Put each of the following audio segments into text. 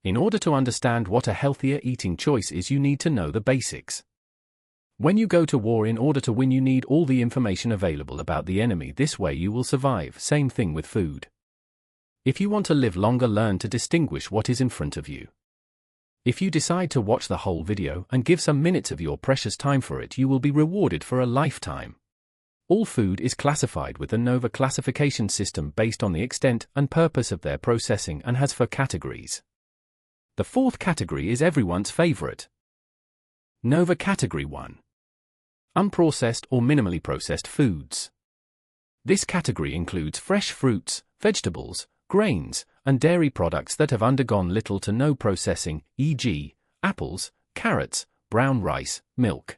In order to understand what a healthier eating choice is, you need to know the basics. When you go to war in order to win, you need all the information available about the enemy. This way you will survive. Same thing with food. If you want to live longer, learn to distinguish what is in front of you. If you decide to watch the whole video and give some minutes of your precious time for it, you will be rewarded for a lifetime. All food is classified with the NOVA classification system based on the extent and purpose of their processing and has 4 categories. The 4th category is everyone's favorite. NOVA Category 1. Unprocessed or minimally processed foods. This category includes fresh fruits, vegetables, grains, and dairy products that have undergone little to no processing, e.g., apples, carrots, brown rice, milk.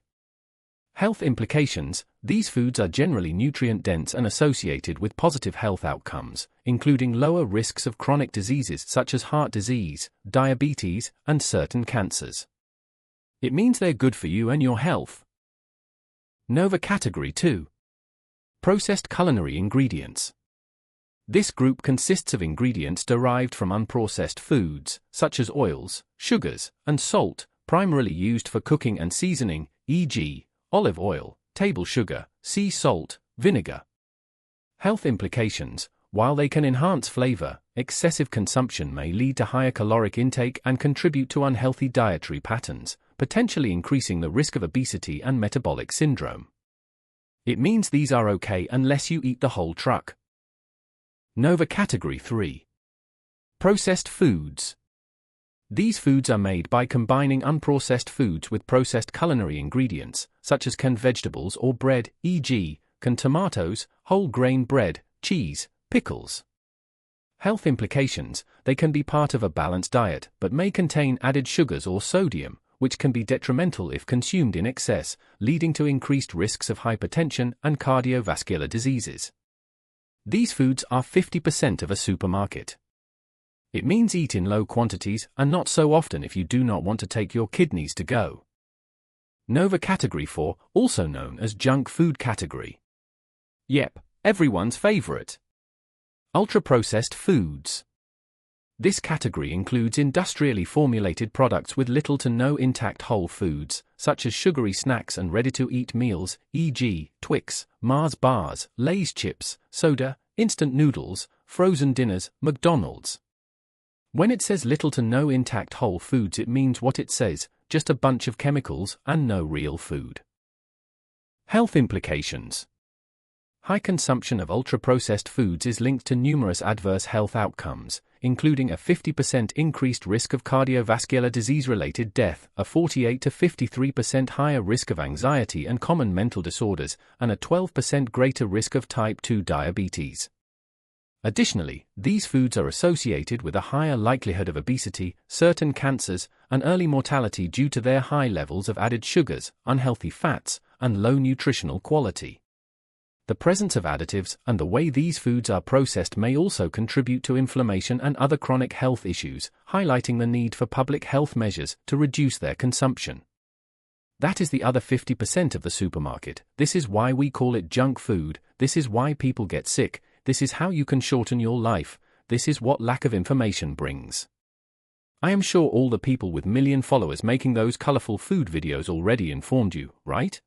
Health implications. These foods are generally nutrient-dense and associated with positive health outcomes, including lower risks of chronic diseases such as heart disease, diabetes, and certain cancers. It means they're good for you and your health. NOVA Category 2. Processed culinary ingredients. This group consists of ingredients derived from unprocessed foods, such as oils, sugars, and salt, primarily used for cooking and seasoning, e.g., olive oil, table sugar, sea salt, vinegar. Health implications. While they can enhance flavor, excessive consumption may lead to higher caloric intake and contribute to unhealthy dietary patterns, potentially increasing the risk of obesity and metabolic syndrome. It means these are okay unless you eat the whole truck. NOVA Category 3. Processed foods. These foods are made by combining unprocessed foods with processed culinary ingredients, such as canned vegetables or bread, e.g., canned tomatoes, whole grain bread, cheese, pickles. Health implications. They can be part of a balanced diet, but may contain added sugars or sodium, which can be detrimental if consumed in excess, leading to increased risks of hypertension and cardiovascular diseases. These foods are 50% of a supermarket. It means eat in low quantities and not so often if you do not want to take your kidneys to go. NOVA Category 4, also known as junk food category. Yep, everyone's favorite. Ultra-processed foods. This category includes industrially formulated products with little to no intact whole foods, such as sugary snacks and ready-to-eat meals, e.g., Twix, Mars bars, Lay's chips, soda, instant noodles, frozen dinners, McDonald's. When it says little to no intact whole foods, it means what it says, just a bunch of chemicals and no real food. Health implications. High consumption of ultra-processed foods is linked to numerous adverse health outcomes, including a 50% increased risk of cardiovascular disease-related death, a 48 to 53% higher risk of anxiety and common mental disorders, and a 12% greater risk of type 2 diabetes. Additionally, these foods are associated with a higher likelihood of obesity, certain cancers, and early mortality due to their high levels of added sugars, unhealthy fats, and low nutritional quality. The presence of additives and the way these foods are processed may also contribute to inflammation and other chronic health issues, highlighting the need for public health measures to reduce their consumption. That is the other 50% of the supermarket. This is why we call it junk food. This is why people get sick. This is how you can shorten your life. This is what lack of information brings. I am sure all the people with million followers making those colorful food videos already informed you, right?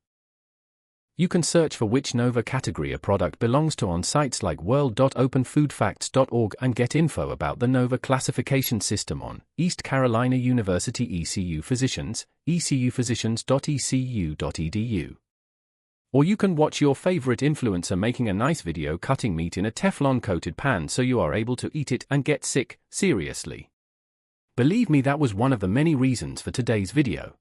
You can search for which NOVA category a product belongs to on sites like world.openfoodfacts.org and get info about the NOVA classification system on East Carolina University ECU Physicians, ecuphysicians.ecu.edu. Or you can watch your favorite influencer making a nice video cutting meat in a Teflon-coated pan so you are able to eat it and get sick, seriously. Believe me, that was one of the many reasons for today's video.